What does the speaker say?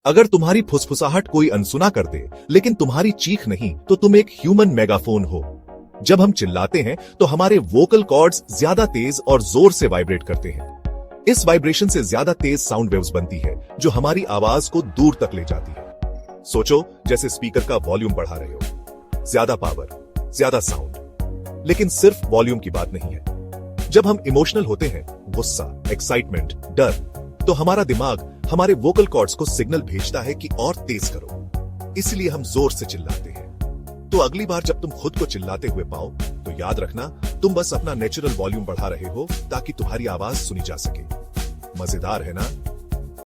अगर तुम्हारी फुसफुसाहट कोई अनसुना कर दे लेकिन तुम्हारी चीख नहीं, तो तुम एक ह्यूमन मेगाफोन हो। जब हम चिल्लाते हैं तो हमारे वोकल कॉर्ड्स ज्यादा तेज और जोर से वाइब्रेट करते हैं। इस वाइब्रेशन से ज्यादा तेज साउंड वेव्स बनती है जो हमारी आवाज को दूर तक ले जाती है। सोचो जैसे स्पीकर का वॉल्यूम बढ़ा रहे हो, ज्यादा पावर, ज्यादा साउंड। लेकिन सिर्फ वॉल्यूम की बात नहीं है। जब हम इमोशनल होते हैं, गुस्सा, एक्साइटमेंट, डर, तो हमारा दिमाग हमारे वोकल कॉर्ड्स को सिग्नल भेजता है कि और तेज करो। इसलिए हम जोर से चिल्लाते हैं। तो अगली बार जब तुम खुद को चिल्लाते हुए पाओ तो याद रखना, तुम बस अपना नेचुरल वॉल्यूम बढ़ा रहे हो ताकि तुम्हारी आवाज सुनी जा सके। मजेदार है ना?